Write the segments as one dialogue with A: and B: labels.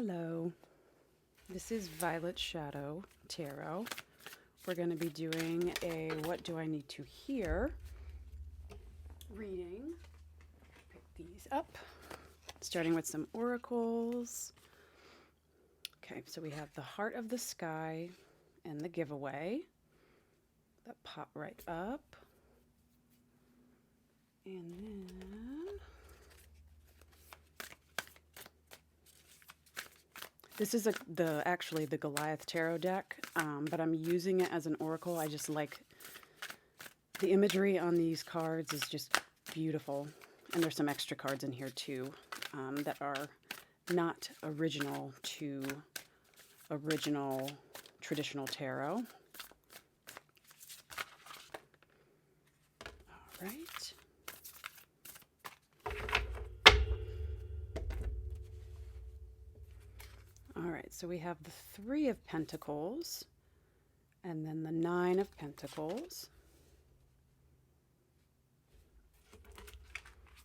A: Hello, this is Violet Shadow Tarot. We're going to be doing a What Do I Need to Hear reading. Pick these up, starting with some oracles. Okay, so we have the Heart of the Sky and the Giveaway. That pop right up. And then this is actually the Goliath Tarot deck, but I'm using it as an oracle. I just like the imagery on these cards is just beautiful. And there's some extra cards in here too that are not original to original traditional tarot. All right. All right, so we have the Three of Pentacles and then the Nine of Pentacles.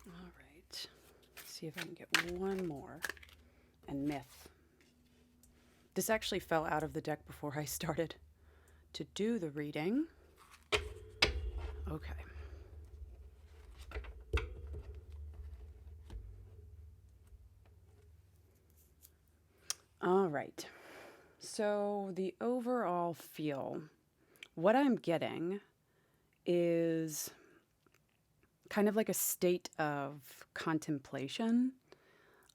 A: All right, let's see if I can get one more. And Myth. This actually fell out of the deck before I started to do the reading. Okay. All right, so the overall feel, what I'm getting is kind of like a state of contemplation,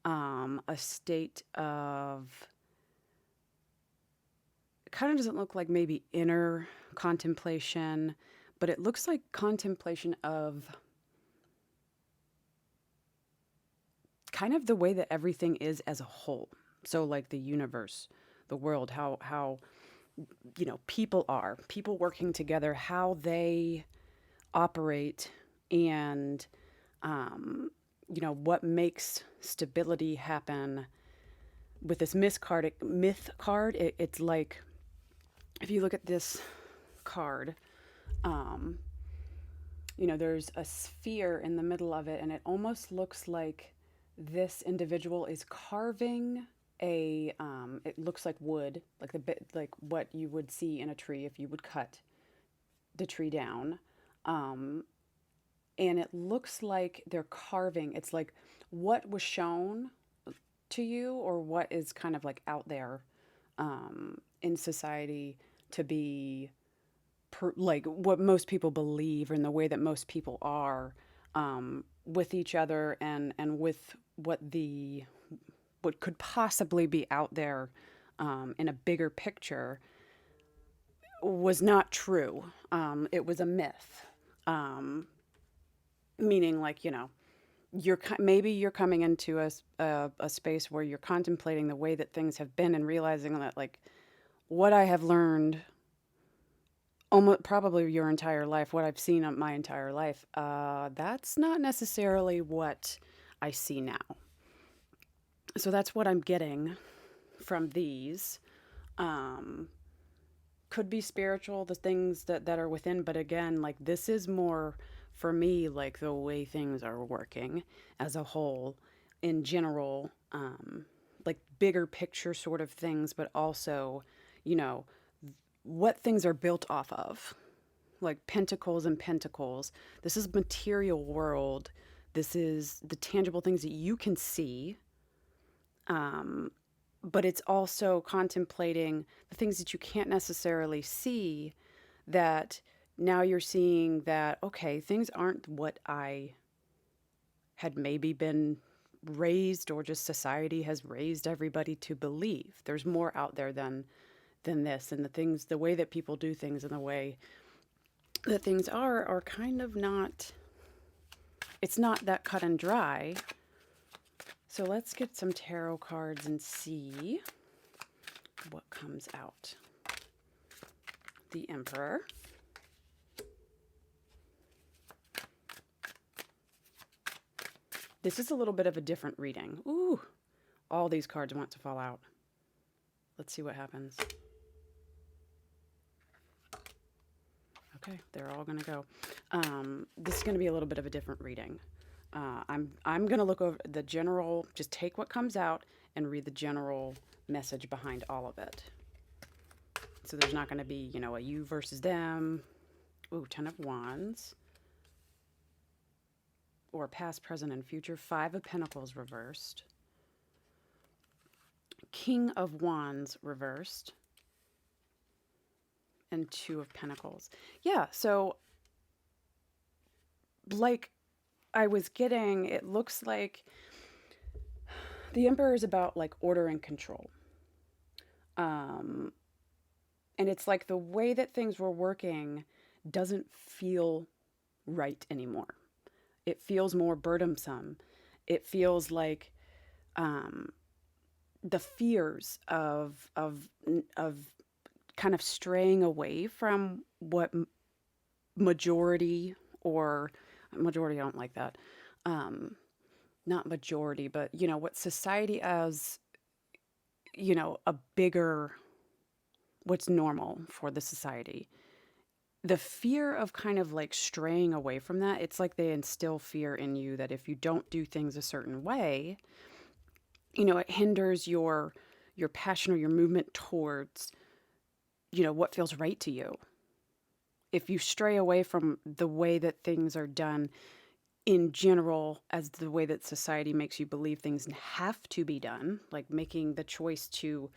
A: a state of, it kind of doesn't look like maybe inner contemplation, but it looks like contemplation of kind of the way that everything is as a whole. So like the universe, the world, how you know, people working together, how they operate, and you know, what makes stability happen. With this myth card, it's like, if you look at this card, you know, there's a sphere in the middle of it, and it almost looks like this individual is carving a it looks like wood, like like what you would see in a tree if you would cut the tree down, and it looks like they're carving. It's like what was shown to you, or what is kind of like out there in society to be like what most people believe, and the way that most people are with each other, and with what could possibly be out there in a bigger picture, was not true. It was a myth, meaning, like, you know, maybe you're coming into a space where you're contemplating the way that things have been, and realizing that, like, what I have learned almost probably your entire life, what I've seen my entire life, that's not necessarily what I see now. So that's what I'm getting from these. Could be spiritual, the things that are within, but again, like, this is more for me like the way things are working as a whole, in general, like bigger picture sort of things, but also, you know, what things are built off of, like pentacles and pentacles. This is material world. This is the tangible things that you can see. But it's also contemplating the things that you can't necessarily see, that now you're seeing that, okay, things aren't what I had maybe been raised, or just society has raised everybody to believe. There's more out there than this, and the way that people do things, and the way that things are kind of not, it's not that cut and dry. So let's get some tarot cards and see what comes out. The Emperor. This is a little bit of a different reading. Ooh, all these cards want to fall out. Let's see what happens. Okay, they're all going to go. This is going to be a little bit of a different reading. I'm going to look over the general, just take what comes out and read the general message behind all of it. So there's not going to be, you know, a you versus them. Ooh, 10 of Wands. Or past, present, and future. 5 of Pentacles reversed. King of Wands reversed. And 2 of Pentacles. Yeah, so like I was getting, it looks like the Emperor is about like order and control. And it's like the way that things were working doesn't feel right anymore. It feels more burdensome. It feels like the fears of kind of straying away from what majority, or majority, I don't like that. Not majority, but, you know, what society as, you know, a bigger, what's normal for the society. The fear of kind of like straying away from that, it's like they instill fear in you that if you don't do things a certain way, you know, it hinders your passion or your movement towards, you know, what feels right to you. If you stray away from the way that things are done in general, as the way that society makes you believe things have to be done, like making the choice to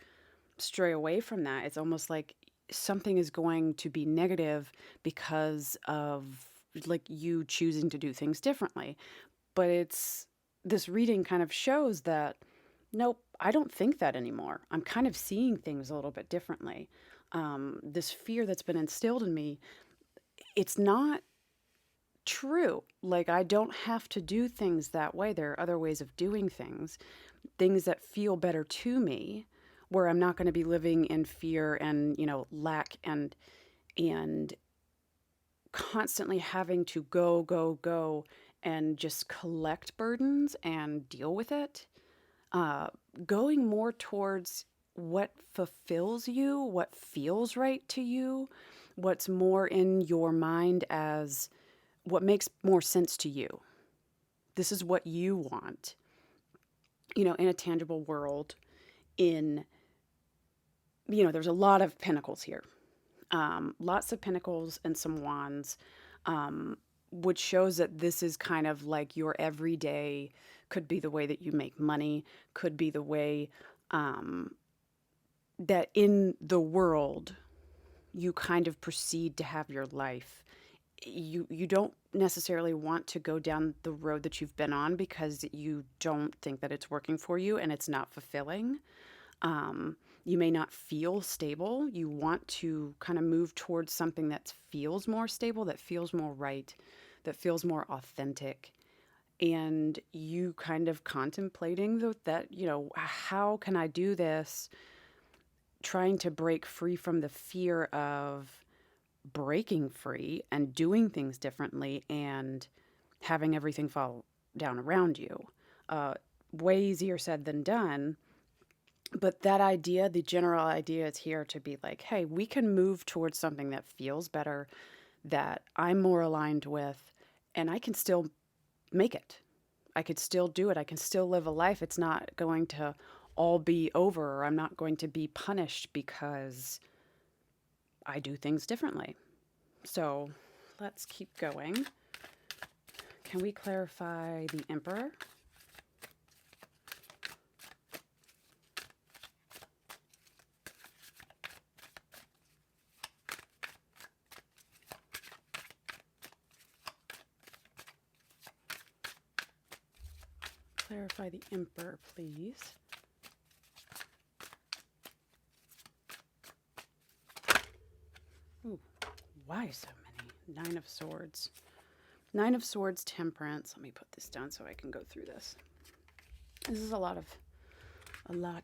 A: stray away from that, it's almost like something is going to be negative because of like you choosing to do things differently. But it's, this reading kind of shows that nope, I don't think that anymore. I'm kind of seeing things a little bit differently. This fear that's been instilled in me, it's not true. Like, I don't have to do things that way. There are other ways of doing things that feel better to me, where I'm not going to be living in fear and, you know, lack and constantly having to go and just collect burdens and deal with it. Going more towards what fulfills you, what feels right to you, what's more in your mind as what makes more sense to you. This is what you want, you know, in a tangible world. In, you know, there's a lot of pentacles here. Lots of pentacles and some wands, which shows that this is kind of like your everyday, could be the way that you make money, could be the way that in the world you kind of proceed to have your life. You don't necessarily want to go down the road that you've been on because you don't think that it's working for you and it's not fulfilling. You may not feel stable. You want to kind of move towards something that feels more stable, that feels more right, that feels more authentic. And you kind of contemplating that, you know, how can I do this? Trying to break free from the fear of breaking free and doing things differently and having everything fall down around you. Way easier said than done. But that idea, the general idea, is here to be like, hey, we can move towards something that feels better, that I'm more aligned with, and I can still make it. I could still do it. I can still live a life. It's not going to all be over, or I'm not going to be punished because I do things differently. So let's keep going. Can we clarify the Emperor? Clarify the Emperor, please. Ooh, why so many? 9 of Swords. 9 of Swords, Temperance. Let me put this down so I can go through this. This is a lot. 9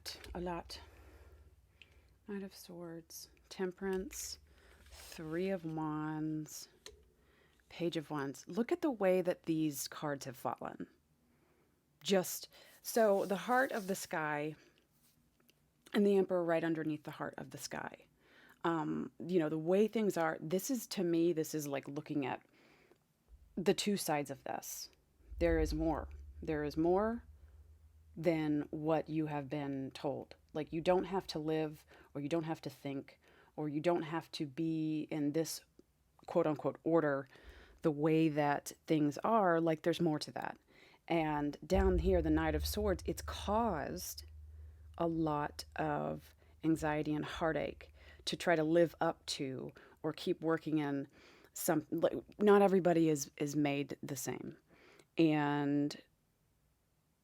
A: of Swords, Temperance, 3 of Wands, Page of Wands. Look at the way that these cards have fallen. Just so the heart of the sky and the Emperor right underneath the heart of the sky. You know, the way things are, this is, to me, this is like looking at the two sides of this. There is more. There is more than what you have been told. Like, you don't have to live, or you don't have to think, or you don't have to be in this quote unquote order the way that things are. Like, there's more to that. And down here, the Knight of Swords, it's caused a lot of anxiety and heartache to try to live up to or keep working in some, like, not everybody is made the same. And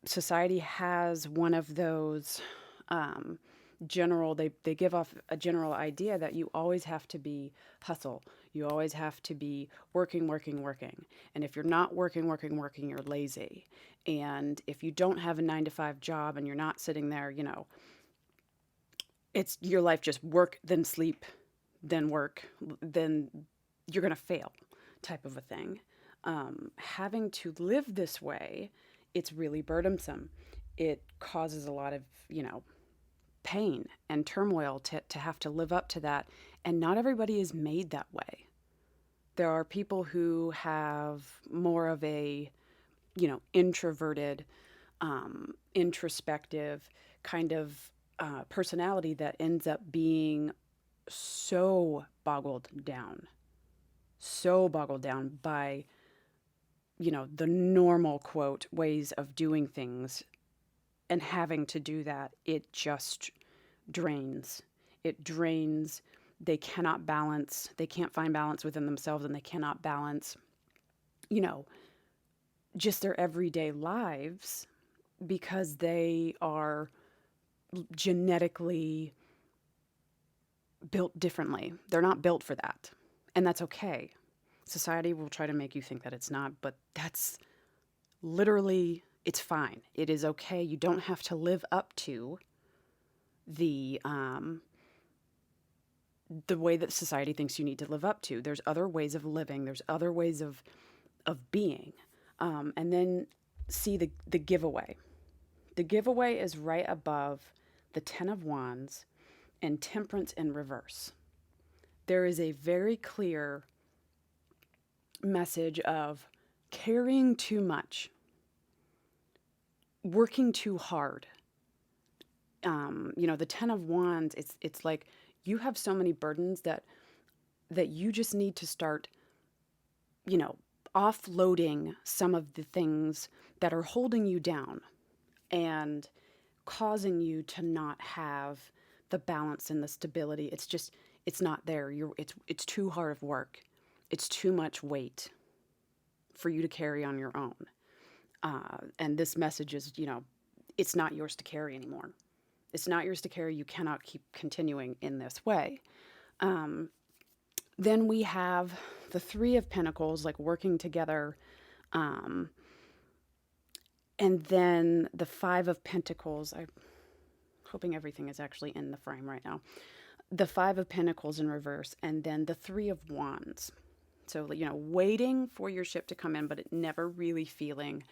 A: society has one of those they give off a general idea that you always have to be hustle. You always have to be working, working, working. And if you're not working, working, working, you're lazy. And if you don't have a 9 to 5 job and you're not sitting there, it's your life just work, then sleep, then work, then you're going to fail type of a thing. Having to live this way, it's really burdensome. It causes a lot of, pain and turmoil to have to live up to that. And not everybody is made that way. There are people who have more of a, introverted, introspective kind of personality that ends up being so boggled down by, the normal quote ways of doing things, and having to do that, it just drains. It drains. They cannot balance. They can't find balance within themselves, and they cannot balance, just their everyday lives, because they are genetically built differently. They're not built for that. And that's okay. Society will try to make you think that it's not, but that's literally, it's fine. It is okay. You don't have to live up to the way that society thinks you need to live up to. There's other ways of living. There's other ways of being. And then see the giveaway. The giveaway is right above the 10 of Wands and Temperance in reverse. There is a very clear message of carrying too much, working too hard. The 10 of Wands, it's like you have so many burdens that you just need to start, offloading some of the things that are holding you down and causing you to not have the balance and the stability. It's not there. It's too hard of work. It's too much weight for you to carry on your own. And this message is, it's not yours to carry anymore. It's not yours to carry. You cannot keep continuing in this way. Then we have the 3 of Pentacles, like working together. And then the 5 of Pentacles. I'm hoping everything is actually in the frame right now. The 5 of Pentacles in reverse, and then the 3 of Wands. So, waiting for your ship to come in, but it never really feeling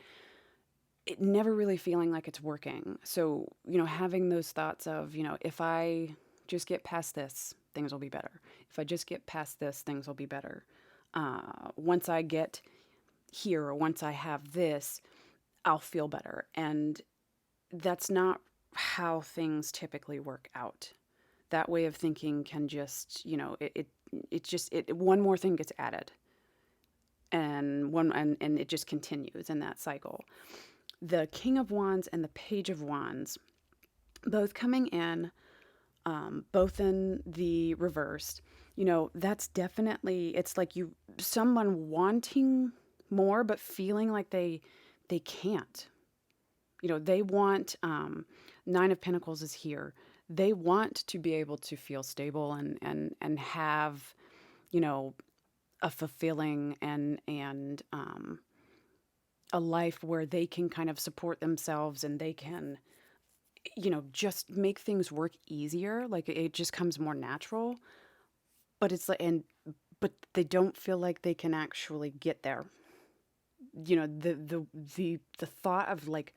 A: like it's working. So, having those thoughts of, if I just get past this, things will be better. If I just get past this, things will be better. Once I get here, or once I have this, I'll feel better. And that's not how things typically work out. That way of thinking can just, one more thing gets added, and it just continues in that cycle. The King of Wands and the Page of Wands, both coming in, both in the reversed, that's definitely, it's like someone wanting more, but feeling like they can't. They want, 9 of Pentacles is here. They want to be able to feel stable and have, a fulfilling and a life where they can kind of support themselves, and they can, just make things work easier. Like, it just comes more natural, but it's like, but they don't feel like they can actually get there. The thought of like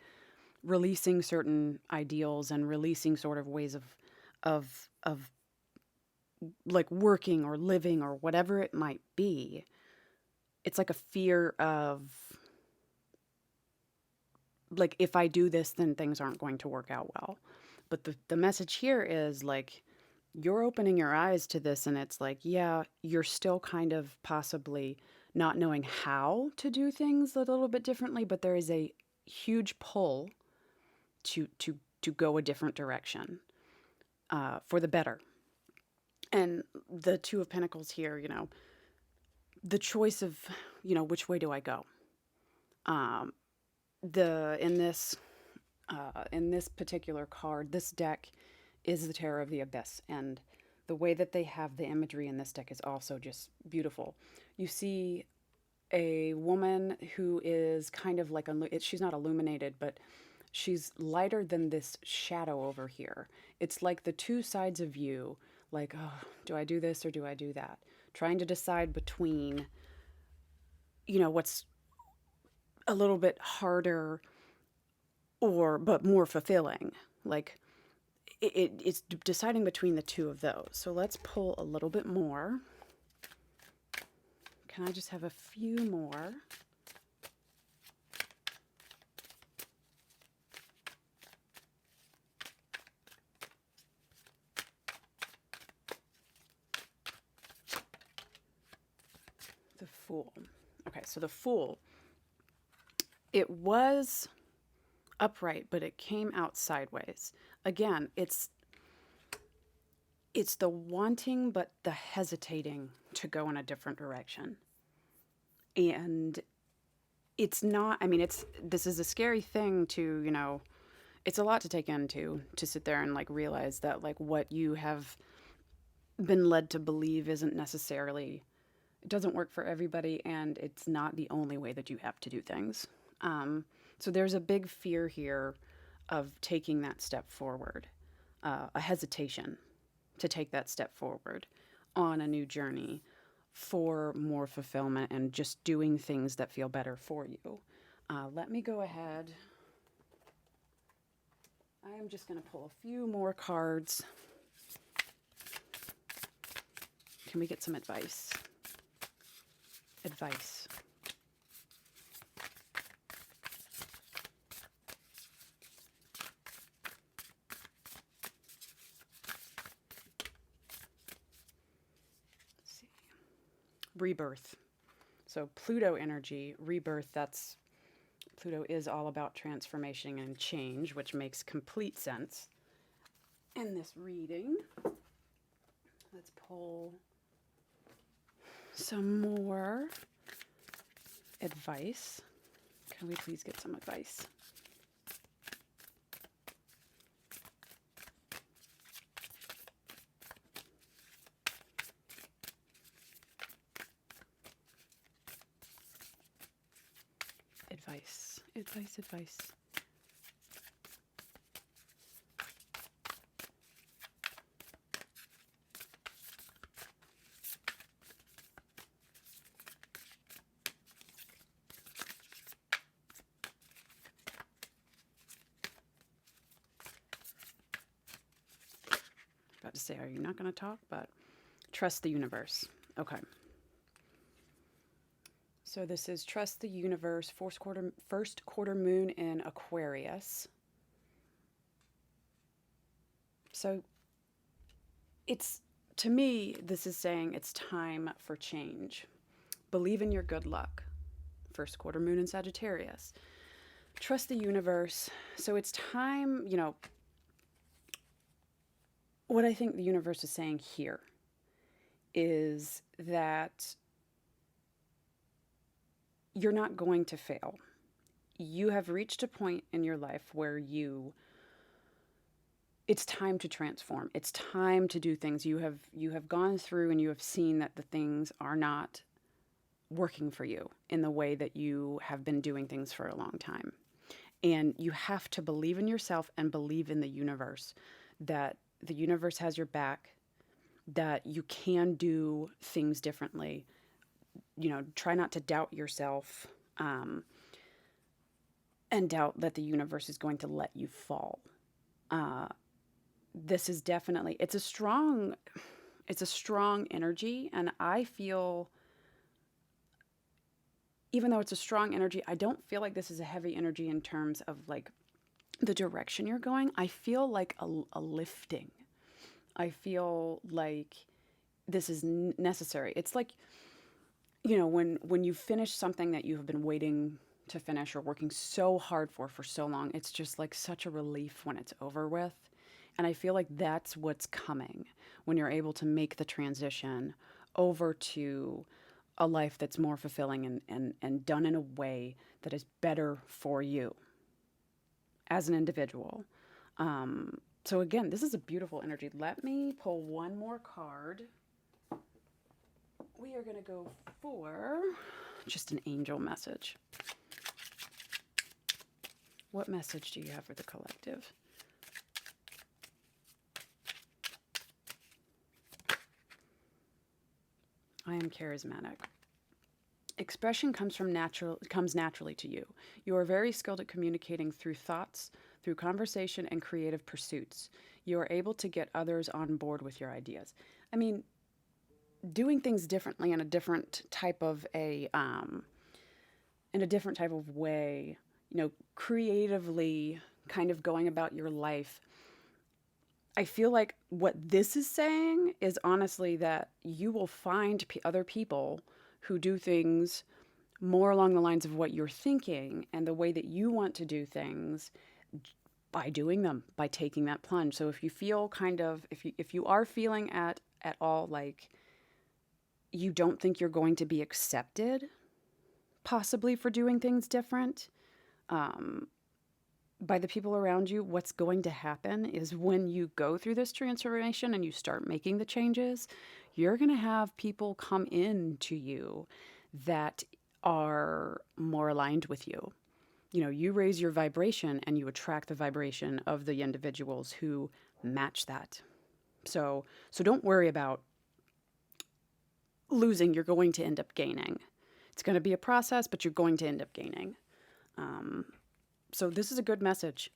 A: releasing certain ideals and releasing sort of ways of like working or living or whatever it might be, it's like a fear of like, if I do this, then things aren't going to work out well. But the message here is like, you're opening your eyes to this, and it's like, yeah, you're still kind of possibly not knowing how to do things a little bit differently, but there is a huge pull to go a different direction, for the better. And the Two of Pentacles here, the choice of, which way do I go? Um, the in this particular card, this deck is the Terror of the Abyss, and the way that they have the imagery in this deck is also just beautiful. You see a woman who is kind of like she's not illuminated, but she's lighter than this shadow over here. It's like the two sides of you, like, oh, do I do this or do I do that? Trying to decide between, what's a little bit harder but more fulfilling. Like, it's deciding between the two of those. So let's pull a little bit more. Can I just have a few more? The Fool. Okay, so the Fool, it was upright, but it came out sideways. Again, it's the wanting but the hesitating to go in a different direction. And it's not, this is a scary thing to, it's a lot to take into, to sit there and like realize that like what you have been led to believe isn't necessarily, it doesn't work for everybody, and it's not the only way that you have to do things. So there's a big fear here of taking that step forward, a hesitation to take that step forward on a new journey for more fulfillment and just doing things that feel better for you. Let me go ahead. I am just going to pull a few more cards. Can we get some advice? Advice. Let's see. Rebirth. So Pluto energy, rebirth, Pluto is all about transformation and change, which makes complete sense in this reading. Let's pull some more advice. Can we please get some advice? Advice, advice, advice. About to say, are you not going to talk? But trust the universe. Okay. So this is Trust the Universe, first quarter moon in Aquarius. So it's, to me, this is saying it's time for change. Believe in your good luck. First quarter moon in Sagittarius. Trust the universe. So it's time, what I think the universe is saying here is that you're not going to fail. You have reached a point in your life where it's time to transform. It's time to do things. You have gone through and you have seen that the things are not working for you in the way that you have been doing things for a long time. And you have to believe in yourself and believe in the universe, that the universe has your back, that you can do things differently. Try not to doubt yourself, and doubt that the universe is going to let you fall. This is definitely, it's a strong energy. And I feel, even though it's a strong energy, I don't feel like this is a heavy energy in terms of like the direction you're going. I feel like a lifting. I feel like this is necessary. It's like, you know, when you finish something that you have been waiting to finish or working so hard for so long, it's just like such a relief when it's over with. And I feel like that's what's coming when you're able to make the transition over to a life that's more fulfilling and done in a way that is better for you as an individual. So again, this is a beautiful energy. Let me pull one more card. We are going to go for just an angel message. What message do you have for the collective? I am charismatic. Expression comes naturally to you. You are very skilled at communicating through thoughts, through conversation and creative pursuits. You are able to get others on board with your ideas. I mean, doing things differently in a different type of way, you know, creatively kind of going about your life. I feel like what this is saying is honestly that you will find other people who do things more along the lines of what you're thinking and the way that you want to do things by doing them, by taking that plunge. So if you feel kind of, if you are feeling at all like you don't think you're going to be accepted, possibly for doing things different, by the people around you, what's going to happen is when you go through this transformation and you start making the changes, you're going to have people come in to you that are more aligned with you. You know, you raise your vibration and you attract the vibration of the individuals who match that. So don't worry about losing. You're going to end up gaining. It's going to be a process, but you're going to end up gaining. So this is a good message.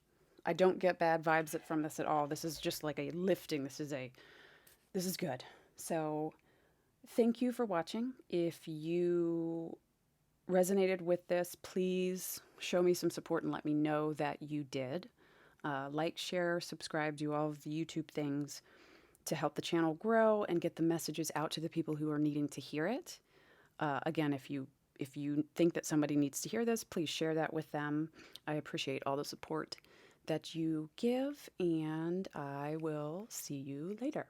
A: I don't get bad vibes from this at all. This is just like a lifting. This is good. So thank you for watching. If you resonated with this, please show me some support and let me know that you did. Like, share, subscribe, do all of the YouTube things to help the channel grow and get the messages out to the people who are needing to hear it. Again, if you think that somebody needs to hear this, please share that with them. I appreciate all the support that you give, and I will see you later.